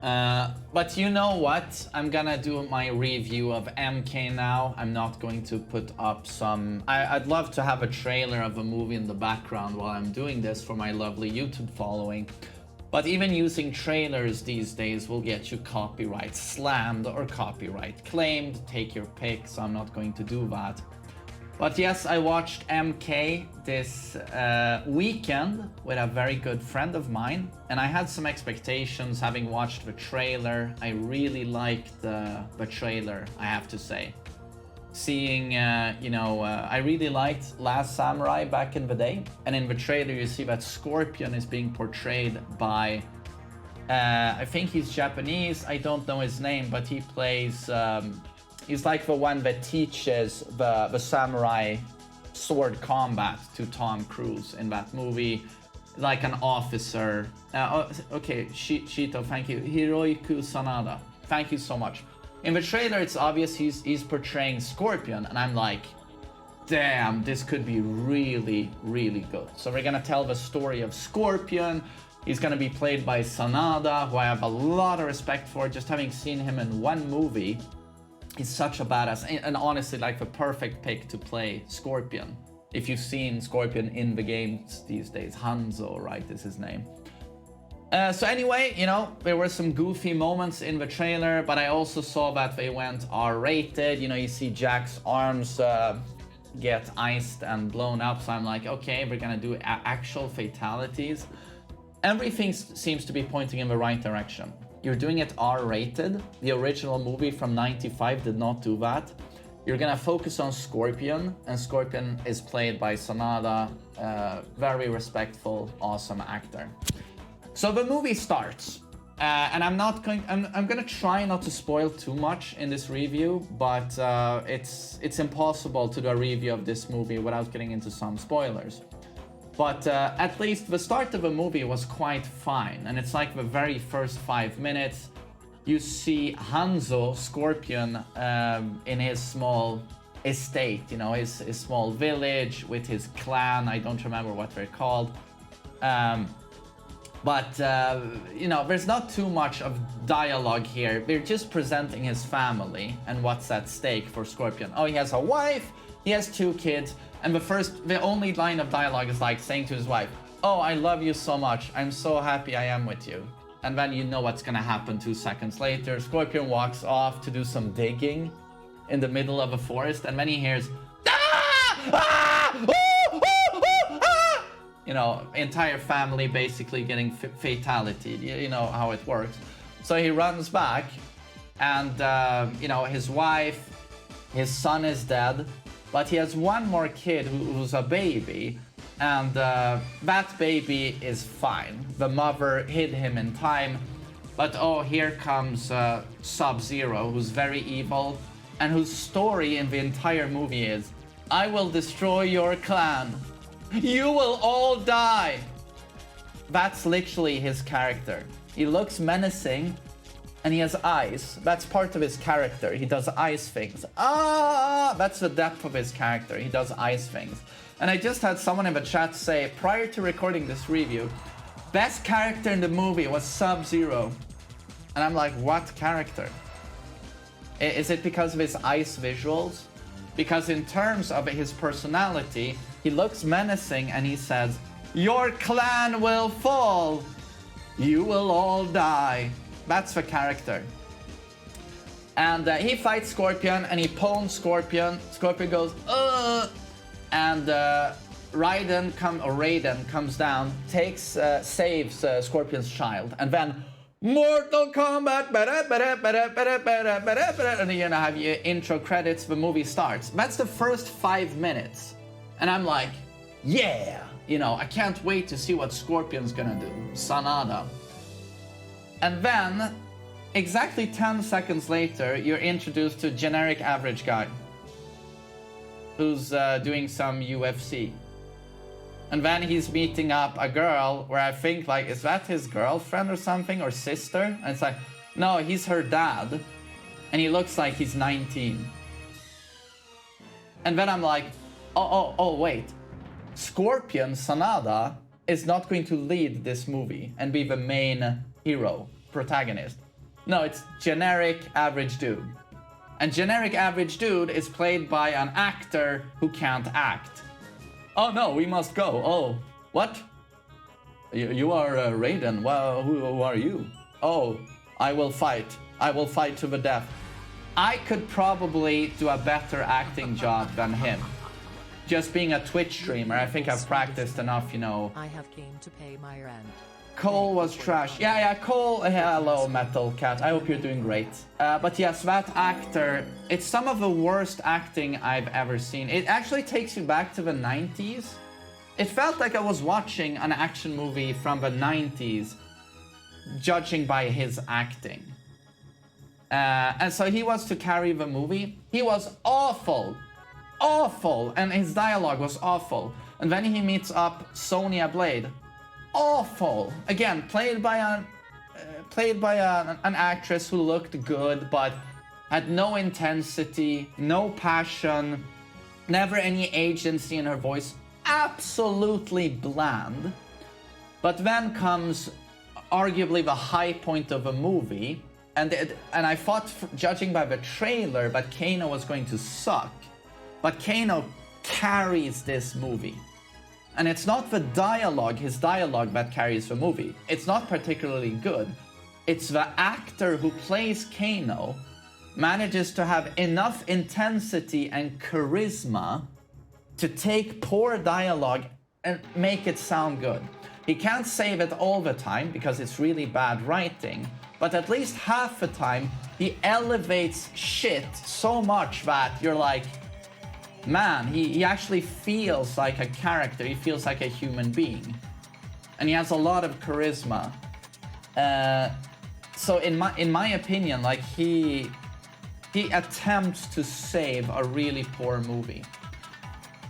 But you know what? I'm gonna do my review of MK now. I'm not going to put up some... I'd love to have a trailer of a movie in the background while I'm doing this for my lovely YouTube following. But even using trailers these days will get you copyright slammed or copyright claimed. Take your pick, so I'm not going to do that. But yes, I watched MK this weekend with a very good friend of mine, and I had some expectations having watched the trailer. I really liked the trailer, I have to say. Seeing, I really liked Last Samurai back in the day, and in the trailer you see that Scorpion is being portrayed by, I think he's Japanese, I don't know his name, but he plays... he's like the one that teaches the samurai sword combat to Tom Cruise in that movie, like an officer. Okay, Shito, thank you. Hiroiku Sanada, thank you so much. In the trailer, it's obvious he's portraying Scorpion, and I'm like, damn, this could be really, really good. So we're gonna tell the story of Scorpion. He's gonna be played by Sanada, who I have a lot of respect for, just having seen him in one movie. He's such a badass, and honestly, like the perfect pick to play Scorpion. If you've seen Scorpion in the games these days, Hanzo, right, is his name. So anyway, there were some goofy moments in the trailer, but I also saw that they went R-rated. You see Jack's arms get iced and blown up, so I'm like, okay, we're gonna do actual fatalities. Everything seems to be pointing in the right direction. You're doing it R-rated. The original movie from '95 did not do that. You're gonna focus on Scorpion, and Scorpion is played by Sanada, very respectful, awesome actor. So the movie starts, and I'm gonna try not to spoil too much in this review, but it's impossible to do a review of this movie without getting into some spoilers. But at least the start of the movie was quite fine, and it's like the very first 5 minutes, you see Hanzo, Scorpion, in his small estate, his small village with his clan. I don't remember what they're called. But there's not too much of dialogue here. They're just presenting his family and what's at stake for Scorpion. Oh, he has a wife, he has 2 kids, and the only line of dialogue is like saying to his wife, oh, I love you so much, I'm so happy I am with you. And then you know what's gonna happen 2 seconds later. Scorpion walks off to do some digging in the middle of a forest, and then he hears, ah! Ah! Ooh! Ooh! Ooh! Ah! Entire family basically getting fatality. You know how it works. So he runs back, and his wife, his son is dead, but he has one more kid who's a baby, and that baby is fine. The mother hid him in time, but oh, here comes Sub-Zero, who's very evil, and whose story in the entire movie is, I will destroy your clan. You will all die. That's literally his character. He looks menacing, and he has eyes. That's part of his character. He does eyes things. Ah, that's the depth of his character. He does eyes things. And I just had someone in the chat say, prior to recording this review, best character in the movie was Sub-Zero. And I'm like, what character? Is it because of his eyes visuals? Because in terms of his personality, he looks menacing and he says, your clan will fall. You will all die. That's the character. And he fights Scorpion, and he pawns Scorpion. Scorpion goes, ugh! And Raiden comes down, saves Scorpion's child, and then Mortal Kombat, and then have your intro credits, the movie starts. That's the first 5 minutes. And I'm like, yeah! I can't wait to see what Scorpion's gonna do. Sanada. And then, exactly 10 seconds later, you're introduced to a generic average guy who's doing some UFC. And then he's meeting up a girl where I think, like, is that his girlfriend or something, or sister? And it's like, no, he's her dad. And he looks like he's 19. And then I'm like, oh, wait. Scorpion Sanada is not going to lead this movie and be the main hero, protagonist. No, it's generic average dude. And generic average dude is played by an actor who can't act. Oh no, we must go. Oh, what? You are Raiden. Well, who are you? Oh, I will fight. I will fight to the death. I could probably do a better acting job than him. Just being a Twitch streamer, I think I've practiced enough, you know. I have came to pay my rent. Cole was trash. Yeah, Cole, hello, Metal Cat. I hope you're doing great. But yes, that actor, it's some of the worst acting I've ever seen. It actually takes you back to the 90s. It felt like I was watching an action movie from the 90s, judging by his acting. And so he was to carry the movie. He was awful. Awful. And his dialogue was awful. And then he meets up Sonia Blade. Awful. Again, played by an actress who looked good but had no intensity, no passion, never any agency in her voice. Absolutely bland. But then comes arguably the high point of a movie, and I thought, judging by the trailer, that Kano was going to suck. But Kano carries this movie. And it's not the dialogue, his dialogue, that carries the movie. It's not particularly good. It's the actor who plays Kano manages to have enough intensity and charisma to take poor dialogue and make it sound good. He can't save it all the time because it's really bad writing, but at least half the time he elevates shit so much that you're like, man, he actually feels like a character. He feels like a human being. And he has a lot of charisma. So in my opinion, like he attempts to save a really poor movie.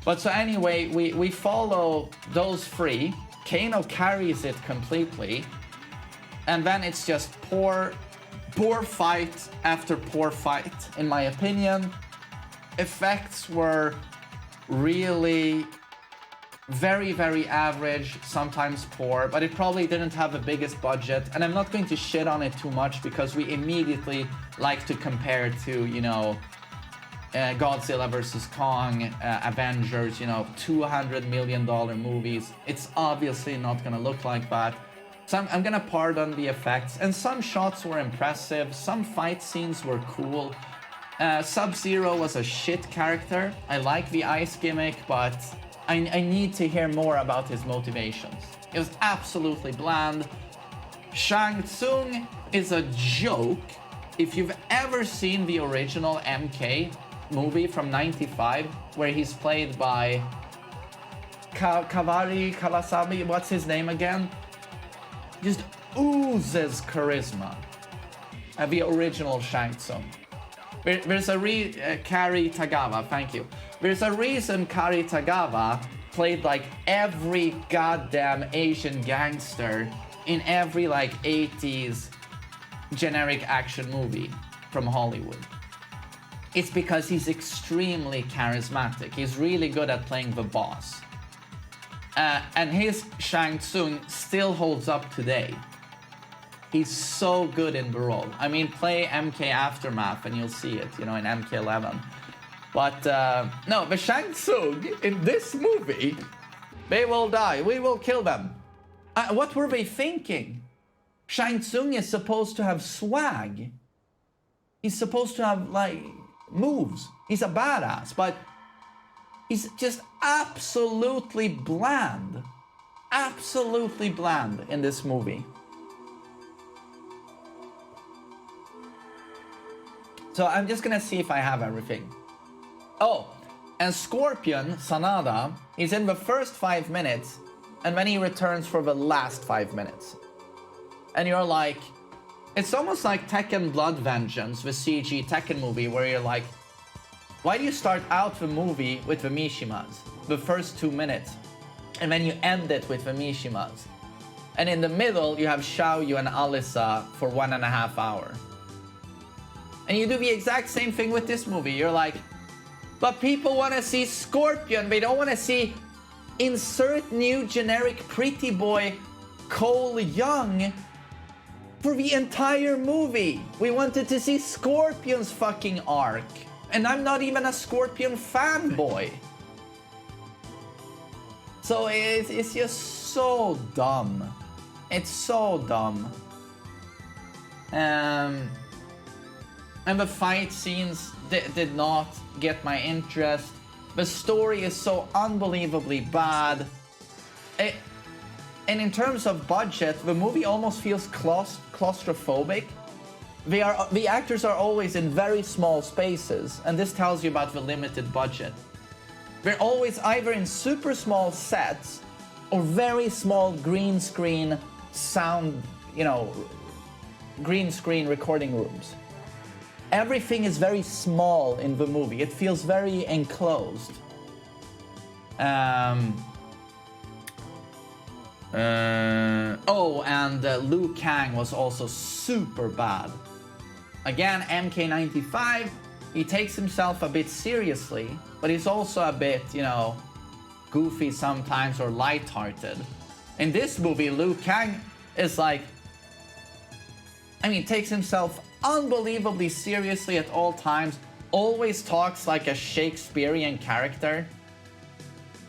But so anyway, we follow those three. Kano carries it completely. And then it's just poor fight after poor fight, in my opinion. Effects were really very, very average, sometimes poor, but it probably didn't have the biggest budget. And I'm not going to shit on it too much because we immediately like to compare to, you know, Godzilla vs. Kong, Avengers, you know, $200 million movies. It's obviously not gonna look like that. So I'm gonna pardon the effects. And some shots were impressive, some fight scenes were cool. Sub-Zero was a shit character. I like the ice gimmick, but I need to hear more about his motivations. It was absolutely bland. Shang Tsung is a joke. If you've ever seen the original MK movie from '95, where he's played by Kawasabi, what's his name again? Just oozes charisma. The original Shang Tsung. There's a Kari Tagawa, thank you. There's a reason Kari Tagawa played like every goddamn Asian gangster in every like 80s generic action movie from Hollywood. It's because he's extremely charismatic. He's really good at playing the boss. And his Shang Tsung still holds up today. He's so good in the role. I mean, play MK Aftermath and you'll see it, you know, in MK11. But no, the Shang Tsung in this movie, they will die. We will kill them. What were they thinking? Shang Tsung is supposed to have swag. He's supposed to have, like, moves. He's a badass, but he's just absolutely bland. Absolutely bland in this movie. So I'm just gonna see if I have everything. Oh, and Scorpion, Sanada, he's in the first 5 minutes, and then he returns for the last 5 minutes. And you're like, it's almost like Tekken Blood Vengeance, the CG Tekken movie, where you're like, why do you start out the movie with the Mishimas, the first 2 minutes, and then you end it with the Mishimas? And in the middle, you have Xiaoyu and Alisa for 1.5 hours. And you do the exact same thing with this movie. You're like, but people want to see Scorpion. They don't want to see insert new generic pretty boy Cole Young For the entire movie, we wanted to see Scorpion's fucking arc. And I'm not even a Scorpion fanboy. So it's just so dumb. It's so dumb. And the fight scenes did not get my interest. The story is so unbelievably bad. And in terms of budget, the movie almost feels claustrophobic. The actors are always in very small spaces, and this tells you about the limited budget. They're always either in super small sets or very small green screen sound, green screen recording rooms. Everything is very small in the movie. It feels very enclosed. And Liu Kang was also super bad. Again, MK95, he takes himself a bit seriously, but he's also a bit, goofy sometimes or lighthearted. In this movie, Liu Kang is like, takes himself unbelievably seriously at all times, always talks like a Shakespearean character.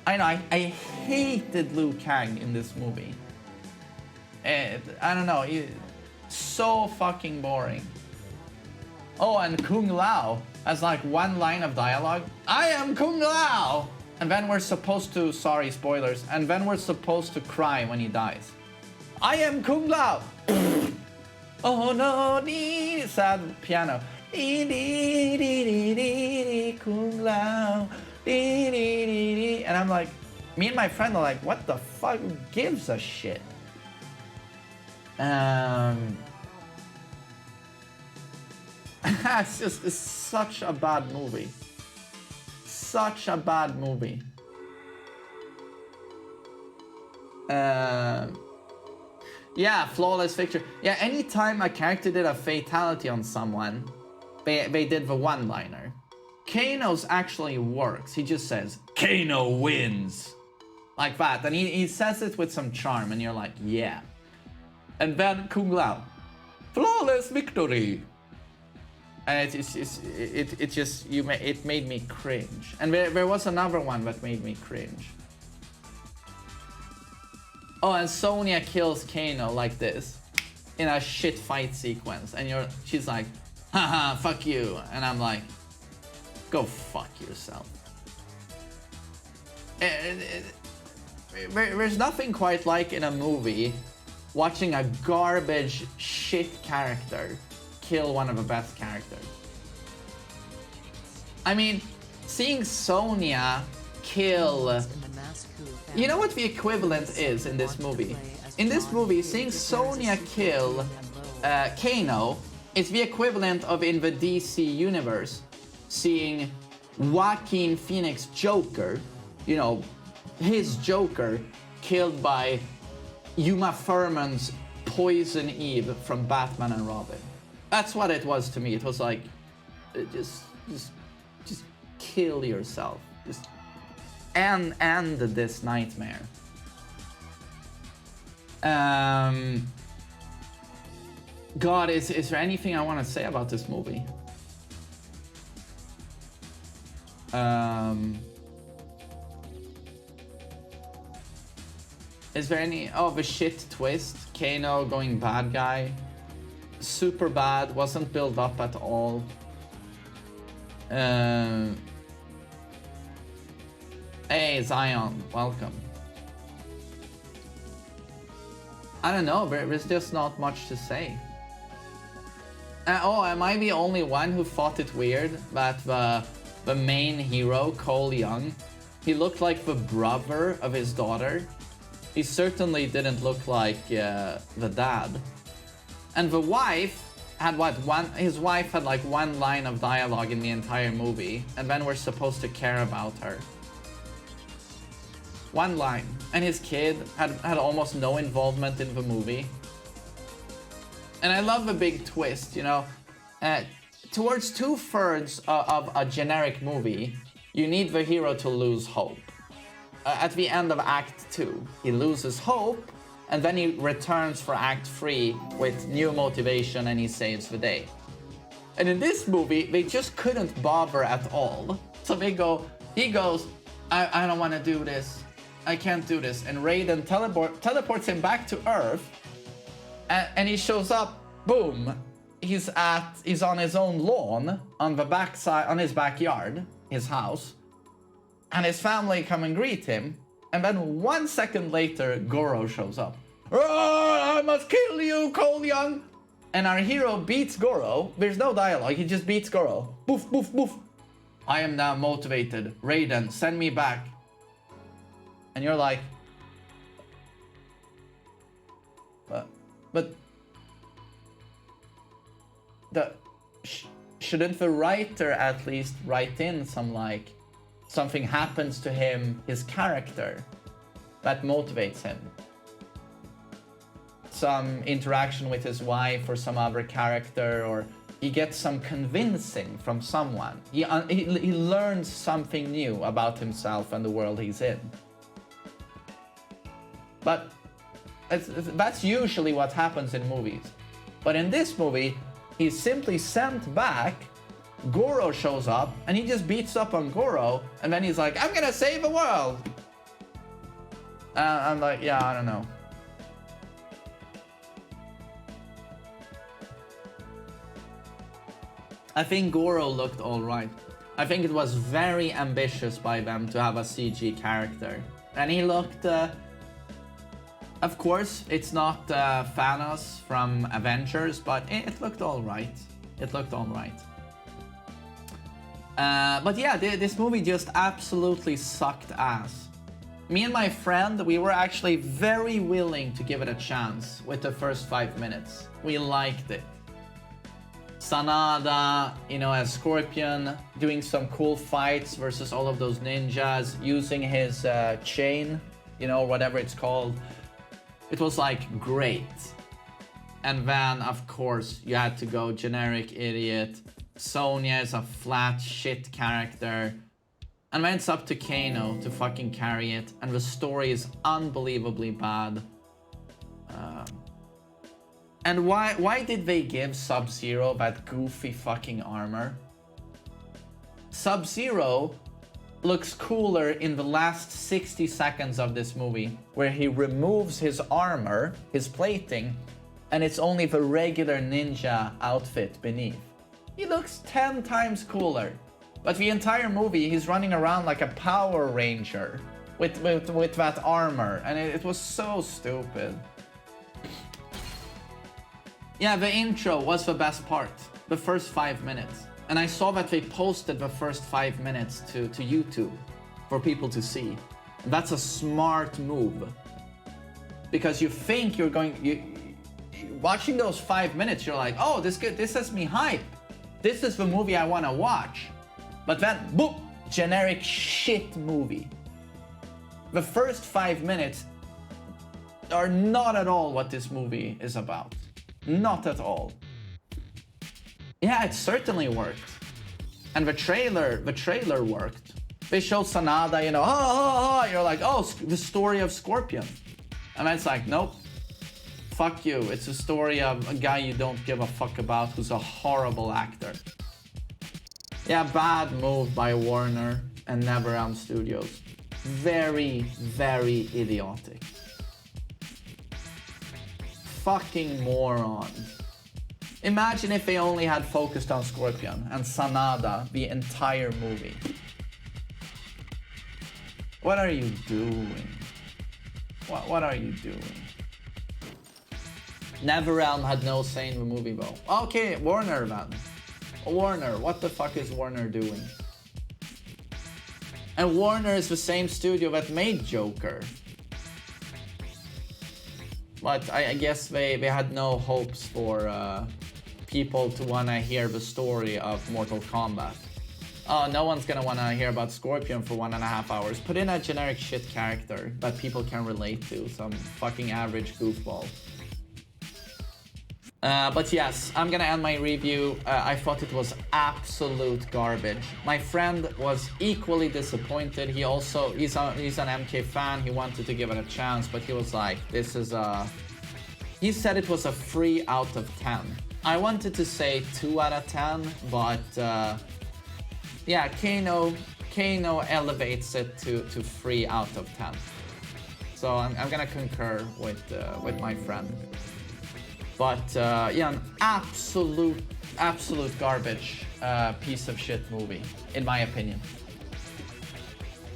I hated Liu Kang in this movie. I don't know, so fucking boring. Oh, and Kung Lao has like one line of dialogue. I am Kung Lao! And then we're supposed to, sorry, spoilers, and then we're supposed to cry when he dies. I am Kung Lao! Oh no, sad piano. Kung Lao. And I'm like, me and my friend are like, what the fuck, who gives a shit? It's such a bad movie. Such a bad movie. Yeah, flawless victory. Yeah, anytime a character did a fatality on someone, they did the one-liner. Kano's actually works. He just says, Kano wins. Like that. And he says it with some charm, and you're like, yeah. And then Kung Lao, flawless victory. And it made me cringe. And there was another one that made me cringe. Oh, and Sonia kills Kano like this in a shit fight sequence, and she's like, haha, fuck you. And I'm like, go fuck yourself. There's nothing quite like in a movie watching a garbage shit character kill one of the best characters. Seeing Sonia kill... You know what the equivalent is in this movie? In this movie, seeing Sonia kill Kano is the equivalent of in the DC universe seeing Joaquin Phoenix Joker, his Joker, killed by Uma Thurman's Poison Eve from Batman and Robin. That's what it was to me. It was like, just kill yourself. Just end this nightmare. God, is there anything I want to say about this movie? Is there any... Oh, the shit twist. Kano going bad guy. Super bad. Wasn't built up at all. Hey, Zion. Welcome. I don't know. There's just not much to say. Oh, am I the only one who thought it weird that the main hero, Cole Young, he looked like the brother of his daughter? He certainly didn't look like the dad. And the wife had his wife had like one line of dialogue in the entire movie, and then we're supposed to care about her. One line. And his kid had almost no involvement in the movie. And I love the big twist, towards 2/3 of a generic movie, you need the hero to lose hope. At the end of Act 2, he loses hope, and then he returns for Act 3 with new motivation and he saves the day. And in this movie, they just couldn't bother at all. So he goes, I don't want to do this. I can't do this. And Raiden teleports him back to Earth, and he shows up, boom. He's on his own lawn, on the backside, on his backyard, his house. And his family come and greet him. And then 1 second later, Goro shows up. Oh, I must kill you, Cole Young. And our hero beats Goro. There's no dialogue, he just beats Goro. Boof, boof, boof. I am now motivated. Raiden, send me back. And you're like... But... Shouldn't the writer at least write in some, like... something happens to him, his character, that motivates him? Some interaction with his wife or some other character, or he gets some convincing from someone. He learns something new about himself and the world he's in. But that's usually what happens in movies. But in this movie, he's simply sent back. Goro shows up and he just beats up on Goro, and then he's like, I'm gonna save the world. I'm like, yeah, I don't know. I think Goro looked alright. I think it was very ambitious by them to have a CG character. And he looked... of course, it's not Thanos from Avengers, but it looked alright. It looked alright. But yeah, this movie just absolutely sucked ass. Me and my friend, we were actually very willing to give it a chance with the first 5 minutes. We liked it. Sanada, you know, as Scorpion, doing some cool fights versus all of those ninjas, using his chain, you know, whatever it's called. It was like great. And then, of course, you had to go generic idiot. Sonia is a flat shit character. And then it's up to Kano to fucking carry it. And the story is unbelievably bad. And why did they give Sub-Zero that goofy fucking armor? Sub-Zero looks cooler in the last 60 seconds of this movie, where he removes his armor, his plating, and it's only the regular ninja outfit beneath. He looks 10 times cooler. But the entire movie, he's running around like a Power Ranger with that armor, and it was so stupid. Yeah, the intro was the best part, the first 5 minutes. And I saw that they posted the first 5 minutes to YouTube for people to see. And that's a smart move. Because you think you're going... watching those 5 minutes, you're like, oh, this has me hype. This is the movie I want to watch. But then, boom, generic shit movie. The first 5 minutes are not at all what this movie is about. Not at all. Yeah, it certainly worked. And the trailer worked. They showed Sanada, you know, you're like, oh, the story of Scorpion. And it's like, nope. Fuck you. It's a story of a guy you don't give a fuck about who's a horrible actor. Yeah, bad move by Warner and NetherRealm Studios. Very, very idiotic. Fucking moron. Imagine if they only had focused on Scorpion and Sanada the entire movie. What are you doing? What are you doing? NetherRealm had no say in the movie though. Okay, Warner then. Warner, what the fuck is Warner doing? And Warner is the same studio that made Joker. But I guess they had no hopes for people to want to hear the story of Mortal Kombat. Oh, no one's gonna want to hear about Scorpion for 1.5 hours. Put in a generic shit character that people can relate to. Some fucking average goofball. But yes, I'm gonna end my review. I thought it was absolute garbage. My friend was equally disappointed. He's an MK fan. He wanted to give it a chance, but he was like, this is a... He said it was a 3 out of 10. I wanted to say 2 out of 10, but yeah, Kano elevates it to 3 out of 10. So I'm gonna concur with my friend. But yeah, an absolute garbage piece of shit movie, in my opinion.